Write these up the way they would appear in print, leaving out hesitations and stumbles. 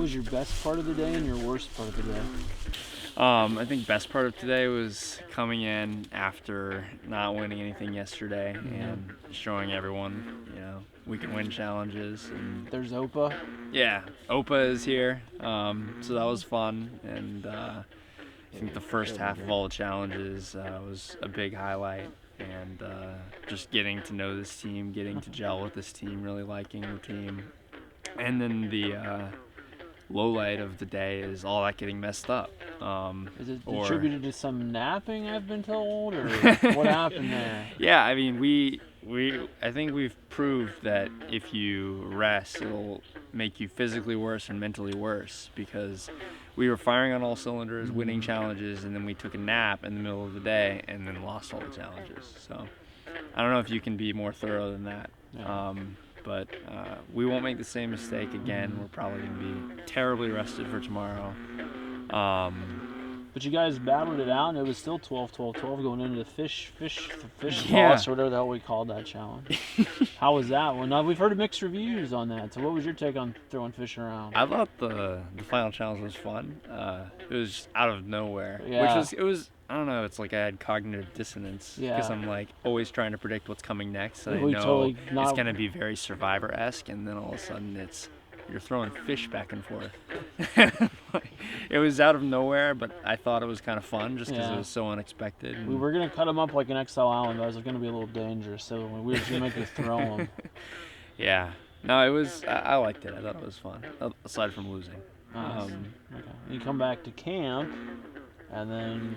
was your best part of the day and your worst part of the day? I think best part of today was coming in after not winning anything yesterday and showing everyone, we can win challenges. And There's Opa. yeah, Opa is here, so that was fun. And I think the first half of all the challenges was a big highlight. And just getting to know this team, getting to gel with this team, really liking the team. And then the low light of the day is all that getting messed up. Is it attributed to some napping, I've been told, or what happened there? Yeah, I mean, I think we've proved that if you rest, it'll make you physically worse and mentally worse, because we were firing on all cylinders, winning challenges, and then we took a nap in the middle of the day and then lost all the challenges. So I don't know if you can be more thorough than that. Yeah. But we won't make the same mistake again. We're probably going to be terribly rested for tomorrow. But you guys battled it out, and it was still 12-12-12 going into the fish Yeah. toss, or whatever the hell we called that challenge. How was that one? Now, we've heard mixed reviews on that. So what was your take on throwing fish around? I thought the final challenge was fun. It was out of nowhere, Yeah. it was I don't know. It's like I had cognitive dissonance because I'm like always trying to predict what's coming next. And I know it's gonna be very Survivor-esque, and then all of a sudden you're throwing fish back and forth. It was out of nowhere, but I thought it was kind of fun just because it was so unexpected. We were going to cut them up like an XL Island, but it was going to be a little dangerous, so we were just going to make you throw them. Yeah. No, it was, I liked it. I thought it was fun, aside from losing. Nice. Okay. You come back to camp, and then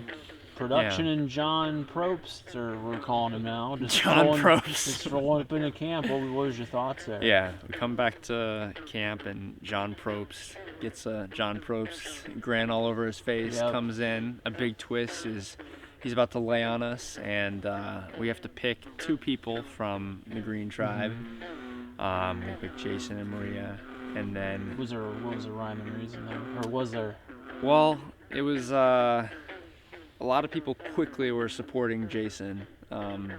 production and John Probst, or we're calling him now. Probst. Just rolling up into camp. What was your thoughts there? Yeah, we come back to camp, and John Probst gets a John Probst grin all over his face, comes in. A big twist is he's about to lay on us, and we have to pick two people from the Green Tribe. We picked Jason and Maria, and then... what was the rhyme and reason there? Or was there? Well, it was... a lot of people quickly were supporting Jason.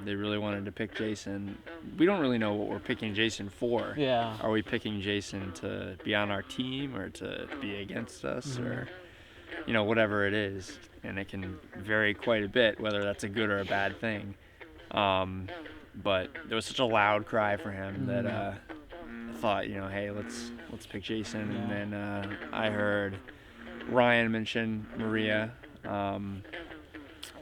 They really wanted to pick Jason. We don't really know what we're picking Jason for. Yeah. Are we picking Jason to be on our team or to be against us or, whatever it is? And it can vary quite a bit whether that's a good or a bad thing. But there was such a loud cry for him that I thought, hey, let's pick Jason. And then I heard Ryan mention Maria.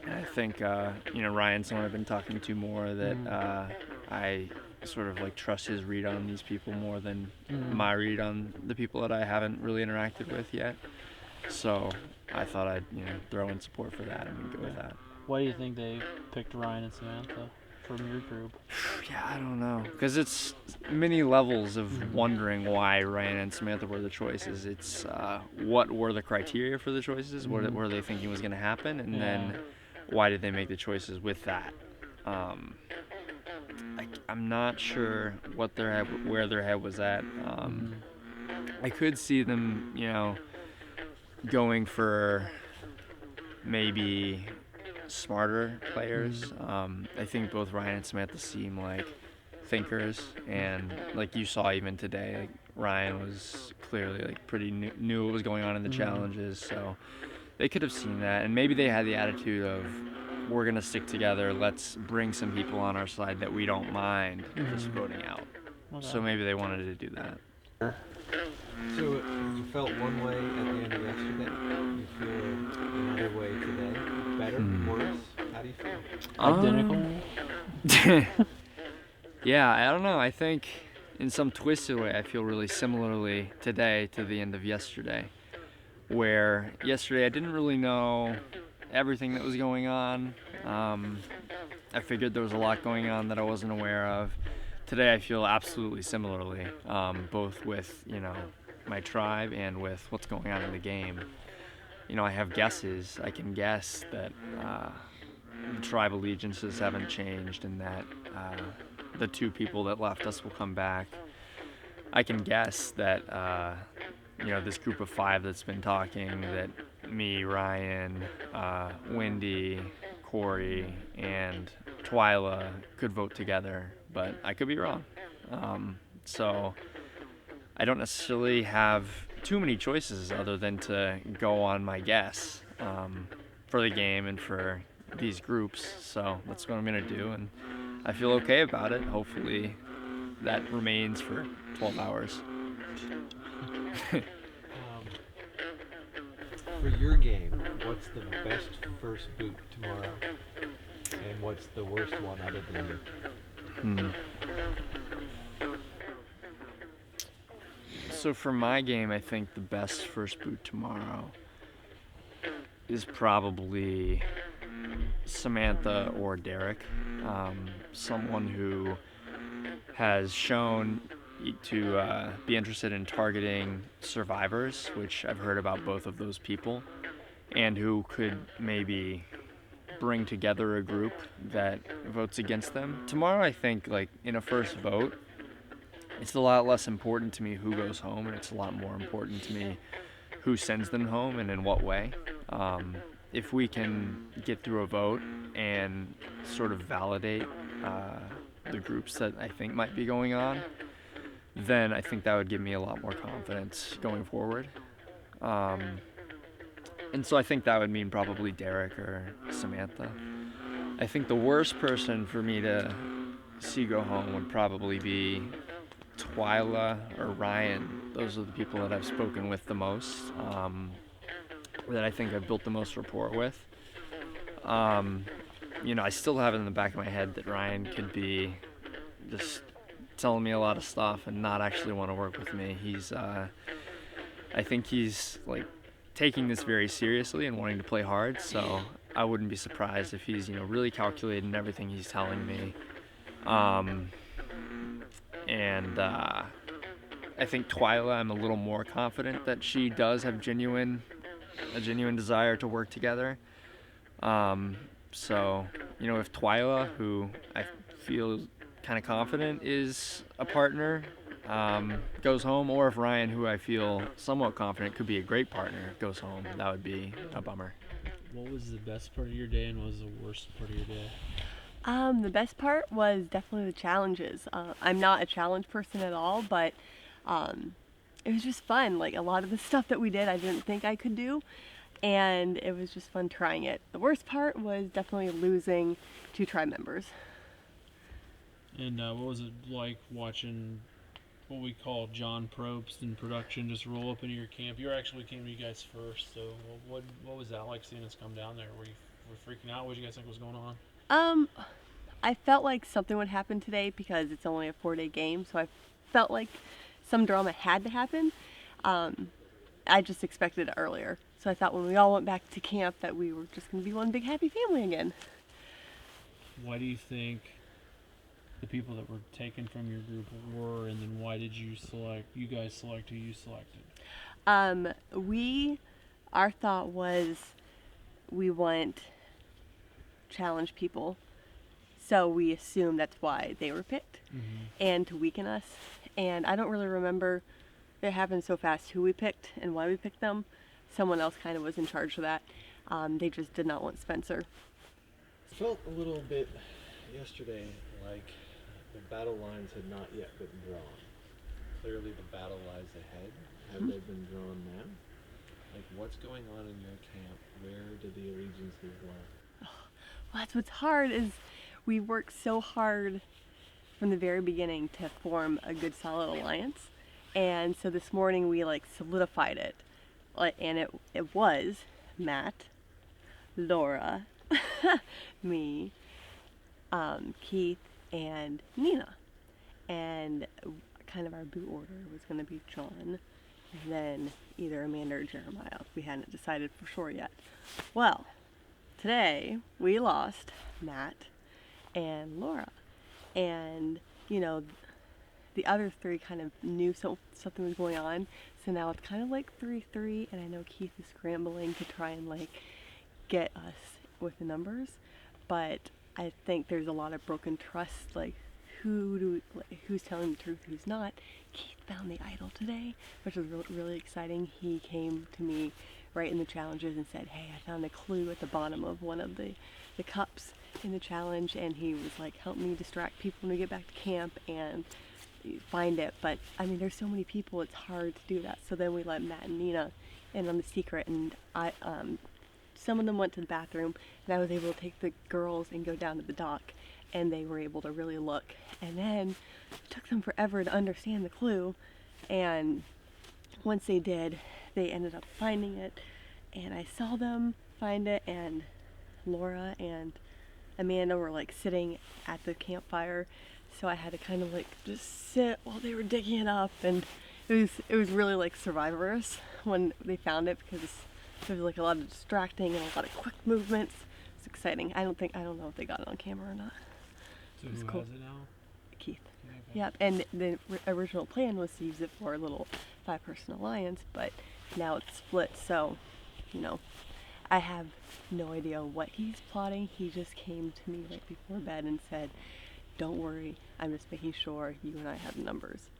I think, Ryan's someone I've been talking to more that I sort of like trust his read on these people more than my read on the people that I haven't really interacted with yet. So I thought I'd, throw in support for that and go with that. Why do you think they picked Ryan and Samantha from your group? Yeah, I don't know. Because it's many levels of wondering why Ryan and Samantha were the choices. It's what were the criteria for the choices? What were they thinking was going to happen? And then why did they make the choices with that? I'm not sure where their head was at. I could see them, going for maybe smarter players. I think both Ryan and Samantha seem like thinkers, and like you saw even today, like Ryan was clearly like pretty knew what was going on in the challenges, so they could have seen that, and maybe they had the attitude of, we're gonna stick together, let's bring some people on our side that we don't mind just voting out. So maybe they wanted to do that. So you felt one way at the end of yesterday. You feel another way today. Better, worse? How do you feel? Identical? Yeah, I don't know. I think in some twisted way, I feel really similarly today to the end of yesterday. Where yesterday I didn't really know everything that was going on. I figured there was a lot going on that I wasn't aware of. Today I feel absolutely similarly, both with, my tribe and with what's going on in the game. I have guesses. I can guess that the tribe allegiances haven't changed and that the two people that left us will come back. I can guess that, this group of 5 that's been talking, that me, Ryan, Wendy, Corey, and Twyla could vote together, but I could be wrong. So I don't necessarily have too many choices other than to go on my guess for the game and for these groups. So that's what I'm going to do, and I feel okay about it. Hopefully that remains for 12 hours. For your game, what's the best first boot tomorrow? And what's the worst one other than you? So for my game, I think the best first boot tomorrow is probably Samantha or Derek. Someone who has shown to be interested in targeting survivors, which I've heard about both of those people, and who could maybe bring together a group that votes against them. Tomorrow, I think, like, in a first vote, it's a lot less important to me who goes home, and it's a lot more important to me who sends them home and in what way. If we can get through a vote and sort of validate the groups that I think might be going on, then I think that would give me a lot more confidence going forward. And so I think that would mean probably Derek or Samantha. I think the worst person for me to see go home would probably be Twyla or Ryan. Those are the people that I've spoken with the most, that I think I've built the most rapport with. I still have it in the back of my head that Ryan could be just telling me a lot of stuff and not actually want to work with me. I think he's like taking this very seriously and wanting to play hard, so I wouldn't be surprised if he's really calculated in everything he's telling me. I think Twyla, I'm a little more confident that she does have a genuine desire to work together. So if Twyla, who I feel kind of confident is a partner, goes home, or if Ryan, who I feel somewhat confident could be a great partner, goes home, that would be a bummer. What was the best part of your day and what was the worst part of your day? The best part was definitely the challenges. I'm not a challenge person at all, but it was just fun. Like, a lot of the stuff that we did I didn't think I could do, and it was just fun trying it. The worst part was definitely losing 2 tribe members. And what was it like watching what we call John Probst in production just roll up into your camp? You actually came to you guys first, so what was that like seeing us come down there? Were you freaking out? What did you guys think was going on? I felt like something would happen today because it's only a 4-day game, so I felt like some drama had to happen. I just expected it earlier. So I thought when we all went back to camp that we were just going to be one big happy family again. Why do you think the people that were taken from your group were, and then why did you guys select who you selected? Our thought was we want challenge people, so we assumed that's why they were picked, and to weaken us. And I don't really remember, it happened so fast, who we picked and why we picked them. Someone else kind of was in charge of that. They just did not want Spencer. It felt a little bit yesterday like the battle lines had not yet been drawn. Clearly the battle lies ahead. Have they been drawn now? Like, what's going on in your camp? Where do the allegiances lie? Well, that's what's hard, is we worked so hard from the very beginning to form a good solid alliance. And so this morning we solidified it. And it was Matt, Laura, me, Keith, and Nina. And kind of our boot order was going to be John, and then either Amanda or Jeremiah. We hadn't decided for sure yet. Well, today we lost Matt and Laura. And, the other 3 kind of knew something was going on. So now it's kind of like 3-3, and I know Keith is scrambling to try and get us with the numbers. But I think there's a lot of broken trust, who's telling the truth, who's not. Keith found the idol today, which was really exciting. He came to me right in the challenges and said, "Hey, I found a clue at the bottom of one of the cups in the challenge," and he was like, "Help me distract people when we get back to camp." And find it. But I mean, there's so many people, it's hard to do that. So then we let Matt and Nina in on the secret, and some of them went to the bathroom, and I was able to take the girls and go down to the dock, and they were able to really look. And then it took them forever to understand the clue, and once they did, they ended up finding it, and I saw them find it, and Laura and Amanda were like sitting at the campfire, so I had to kind of like just sit while they were digging it up, and it was really like Survivorous when they found it, because there was like a lot of distracting and a lot of quick movements. It's exciting. I don't know if they got it on camera or not. So It was who cool. has it now? Keith. Okay. Yep, and the original plan was to use it for a little 5-person alliance, but now it's split, so, you know, I have no idea what he's plotting. He just came to me right before bed and said, "Don't worry, I'm just making sure you and I have numbers."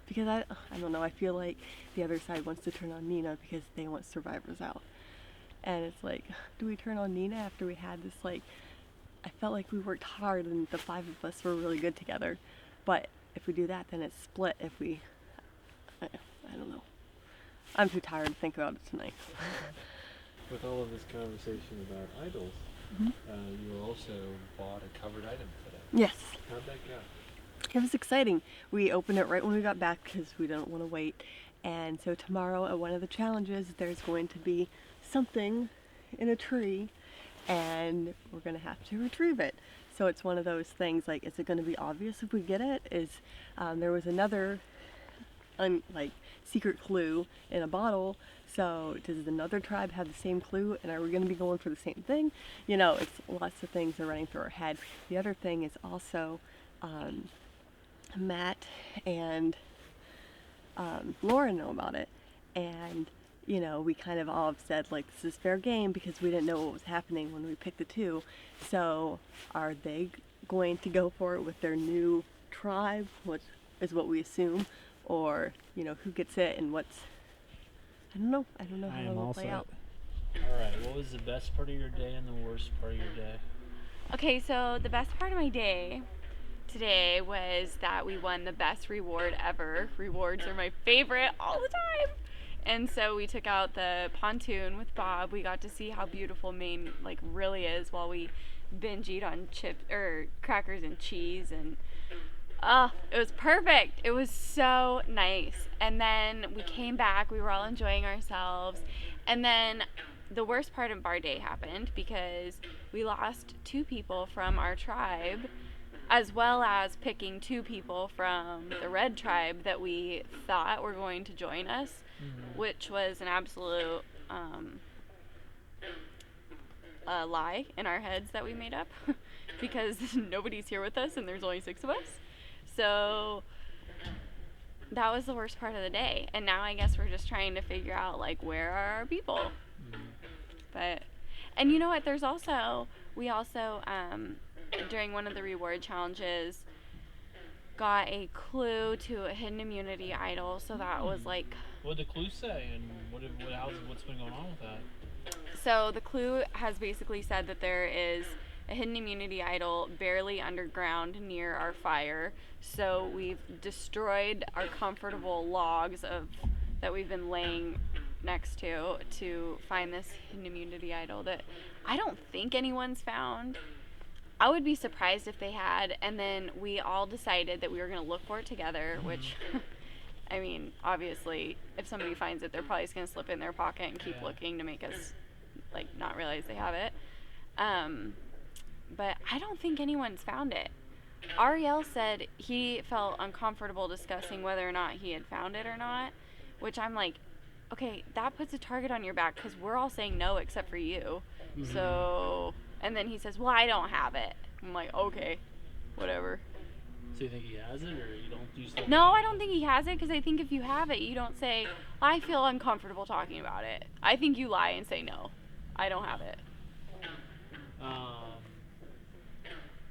Because I don't know, I feel like the other side wants to turn on Nina because they want survivors out. And it's like, do we turn on Nina after we had this, like, I felt like we worked hard and the 5 of us were really good together. But if we do that, then it's split if we, I don't know. I'm too tired to think about it tonight. With all of this conversation about idols, Mhm. you also bought a covered item today. Yes. How'd that go? It was exciting. We opened it right when we got back because we didn't want to wait. And so tomorrow at one of the challenges, there's going to be something in a tree, and we're going to have to retrieve it. So it's one of those things, like, is it going to be obvious if we get it? There was another secret clue in a bottle, so does another tribe have the same clue, and are we going to be going for the same thing? You know, it's lots of things are running through our head. The other thing is also Matt and Laura know about it, and you know, we kind of all have said, like, this is fair game because we didn't know what was happening when we picked the 2. So are they going to go for it with their new tribe, which is what we assume, or, you know, who gets it and what's, I don't know how it will play out. Alright, what was the best part of your day and the worst part of your day? Okay, so the best part of my day today was that we won the best reward ever. Rewards are my favorite all the time. And so we took out the pontoon with Bob. We got to see how beautiful Maine like really is while we binge-eat on crackers and cheese, and it was perfect. It was so nice. And then we came back, we were all enjoying ourselves, and then the worst part of our day happened because we lost 2 people from our tribe, as well as picking 2 people from the red tribe that we thought were going to join us, which was an absolute lie in our heads that we made up because nobody's here with us and there's only 6 of us. So that was the worst part of the day, and now I guess we're just trying to figure out, like, where are our people. And you know what, we also during one of the reward challenges got a clue to a hidden immunity idol, so that was like, What did the clue say, and what's been going on with that? so the clue has basically said that there is a hidden immunity idol barely underground near our fire. So we've destroyed our comfortable logs that we've been laying next to find this hidden immunity idol that I don't think anyone's found. I would be surprised if they had. And then we all decided that we were going to look for it together, which I mean, obviously if somebody finds it, they're probably just going to slip it in their pocket and keep looking to make us like not realize they have it. But I don't think anyone's found it. Ariel said he felt uncomfortable discussing whether or not he had found it or not, which I'm like, okay, that puts a target on your back because we're all saying no except for you. So, and then he says, well, I don't have it. I'm like, okay, whatever. So you think he has it, or you still No, I don't think he has it, because I think if you have it, you don't say, I feel uncomfortable talking about it. I think you lie and say no, I don't have it.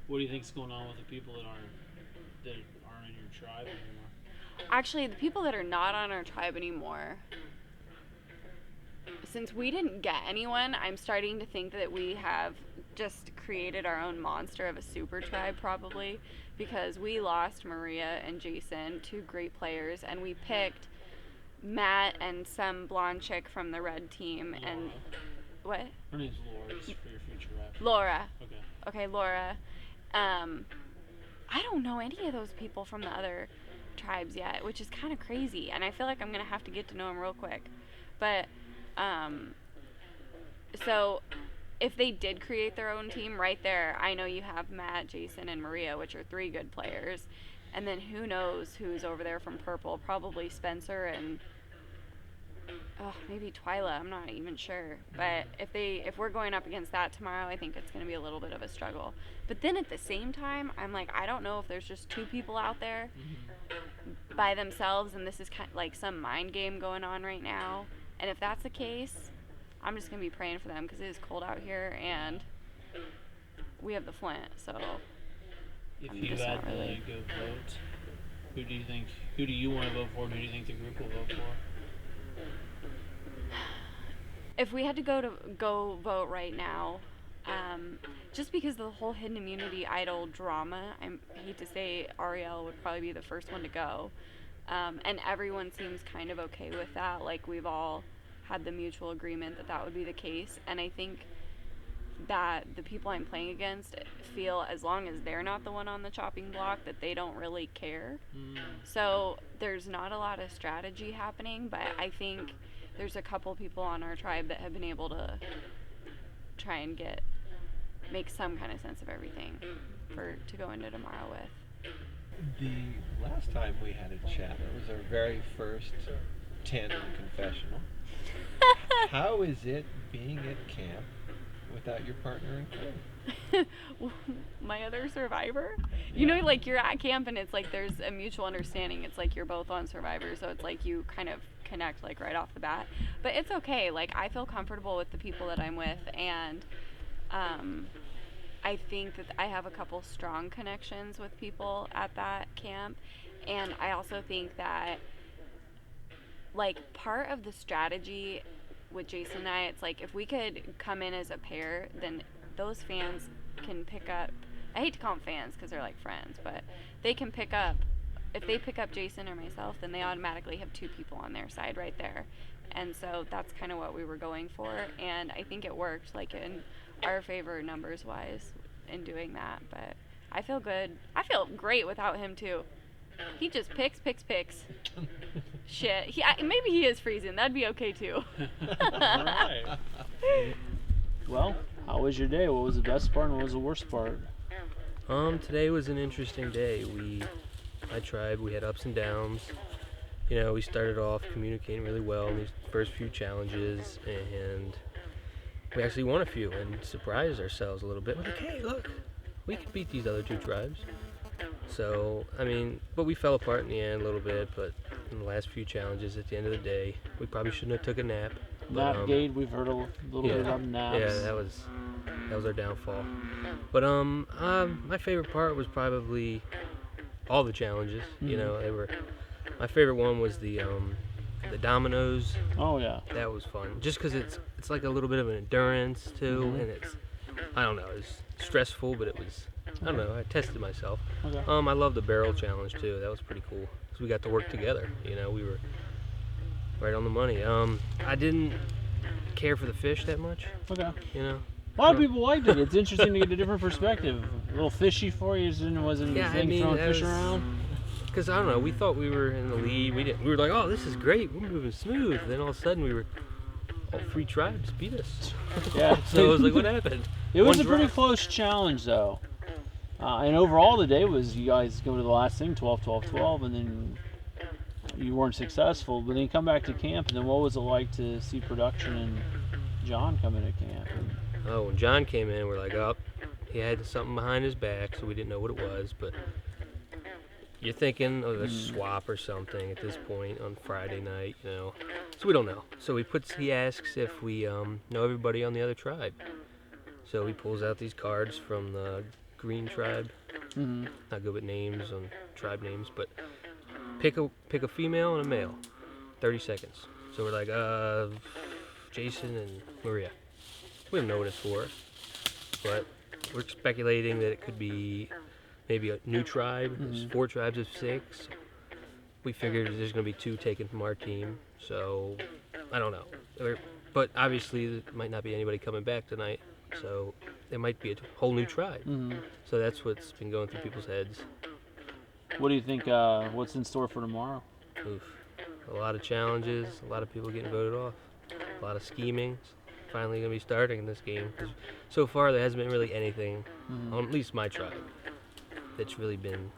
What do you think's going on with the people that aren't in your tribe anymore? Actually, the people that are not on our tribe anymore since we didn't get anyone, I'm starting to think that we have just created our own monster of a super tribe probably, because we lost Maria and Jason, 2 great players, and we picked Matt and some blonde chick from the red team. Laura. And what? Her name's Laura, just for your future reference. Laura. Okay. Okay, Laura. I don't know any of those people from the other tribes yet, which is kind of crazy, and I feel like I'm gonna have to get to know them real quick. But so if they did create their own team right there, I know you have Matt, Jason, and Maria, which are 3 good players, and then who knows who's over there from purple? Probably Spencer and maybe Twyla. I'm not even sure. But if we're going up against that tomorrow, I think it's going to be a little bit of a struggle. But then at the same time, I'm like, I don't know if there's just 2 people out there by themselves, and this is kind of like some mind game going on right now. And if that's the case, I'm just going to be praying for them, because it is cold out here and we have the Flint. So If I'm you just had not to really- go vote, who do you want to vote for? Who do you think the group will vote for? If we had to go vote right now, just because of the whole hidden immunity idol drama, I hate to say Ariel would probably be the first one to go, and everyone seems kind of okay with that. Like, we've all had the mutual agreement that that would be the case, and I think that the people I'm playing against feel, as long as they're not the one on the chopping block, that they don't really care. So there's not a lot of strategy happening, but I think there's a couple people on our tribe that have been able to try and make some kind of sense of everything to go into tomorrow with. The last time we had a chat, it was our very first tandem confessional. How is it being at camp without your partner in crime? My other survivor? You know, like, you're at camp and it's like there's a mutual understanding. It's like you're both on Survivor, so it's like you kind of connect like right off the bat. But it's okay. Like, I feel comfortable with the people that I'm with, and I think that I have a couple strong connections with people at that camp. And I also think that, like, part of the strategy with Jason and I, it's like, if we could come in as a pair, then those fans can pick up, I hate to call them fans because they're like friends, but they can pick up, if they pick up Jason or myself, then they automatically have 2 people on their side right there. And so that's kind of what we were going for, and I think it worked, like, in our favor numbers wise in doing that. But I feel good. I feel great without him too. He just picks. Shit. Maybe he is freezing. That'd be okay too. Alright. Well, how was your day? What was the best part and what was the worst part? Today was an interesting day. My tribe, we had ups and downs. You know, we started off communicating really well in these first few challenges, and we actually won a few and surprised ourselves a little bit. We're like, hey, look, we can beat these other 2 tribes. So, I mean, but we fell apart in the end a little bit, but in the last few challenges, at the end of the day, we probably shouldn't have took a nap. Napgate, we've heard a little bit about naps. Yeah, that was our downfall. But my favorite part was probably all the challenges. You know, my favorite one was the dominoes. Oh yeah. That was fun. Just because it's like a little bit of an endurance too, and I don't know, it's stressful, but it was, I don't know, I tested myself. Okay. I love the barrel challenge too. That was pretty cool because we got to work together. You know, we were right on the money. I didn't care for the fish that much. Okay. You know. A lot of people liked it. It's interesting to get a different perspective. A little fishy for you, wasn't Yeah, anything throwing fish around? Because I don't know, we thought we were in the lead. We were like, oh, this is great. We're moving smooth. Then all of a sudden, all 3 tribes beat us. Yeah. So I was like, what happened? It was a One pretty drop. close challenge, though. And overall, the day was you guys go to the last thing, 12-12-12, and then you weren't successful. But then you come back to camp, and then what was it like to see production and John come into camp? Oh, when John came in, we're like, oh, he had something behind his back, so we didn't know what it was. But you're thinking of a swap or something at this point on Friday night, you know. So we don't know. So he asks if we know everybody on the other tribe. So he pulls out these cards from the green tribe. Not good with names on tribe names, but pick a female and a male. 30 seconds. So we're like, Jason and Maria. We don't know what it's for, but we're speculating that it could be maybe a new tribe. There's 4 tribes of 6. We figured there's going to be 2 taken from our team, so I don't know. But obviously, there might not be anybody coming back tonight, so there might be a whole new tribe. So that's what's been going through people's heads. What do you think? What's in store for tomorrow? Oof. A lot of challenges, a lot of people getting voted off, a lot of scheming. Finally going to be starting in this game. 'Cause so far, there hasn't been really anything, on at least my tribe, that's really been,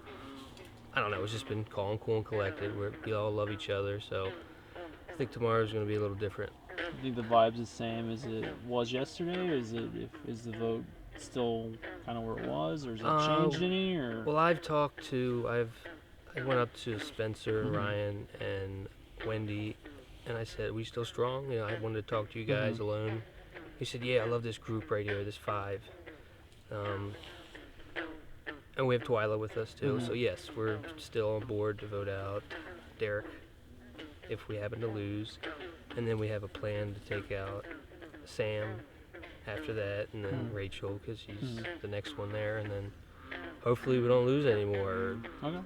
I don't know, it's just been calm, cool, and collected. We all love each other, so I think tomorrow's going to be a little different. I think the vibe's the same as it was yesterday. Or is the vote still kind of where it was, or has it changed any? Or Well, I went up to Spencer and Ryan and Wendy, and I said, "We still strong?" I wanted to talk to you guys alone. He said, "Yeah, I love this group right here, this 5." And we have Twyla with us too, so yes, we're still on board to vote out Derek if we happen to lose, and then we have a plan to take out Sam after that, and then Rachel because she's the next one there, and then hopefully we don't lose anymore. okay.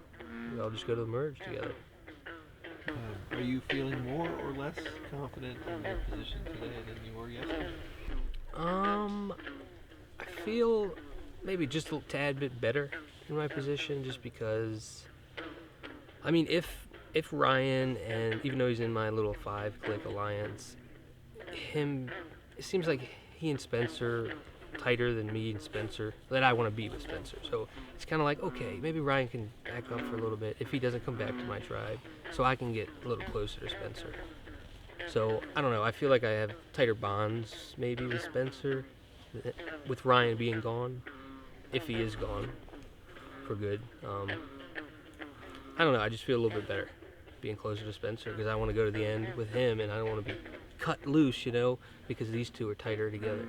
We all just go to the merge together. Are you feeling more or less confident in your position today than you were yesterday? I feel maybe just a tad bit better in my position, just because, I mean, if Ryan, and even though he's in my little 5-click alliance, it seems like he and Spencer tighter than me and Spencer, that I want to be with Spencer. So it's kind of like, okay, maybe Ryan can back up for a little bit if he doesn't come back to my tribe, so I can get a little closer to Spencer. So I don't know, I feel like I have tighter bonds maybe with Spencer, with Ryan being gone, if he is gone for good. I don't know, I just feel a little bit better being closer to Spencer, because I want to go to the end with him, and I don't want to be cut loose, because these 2 are tighter together.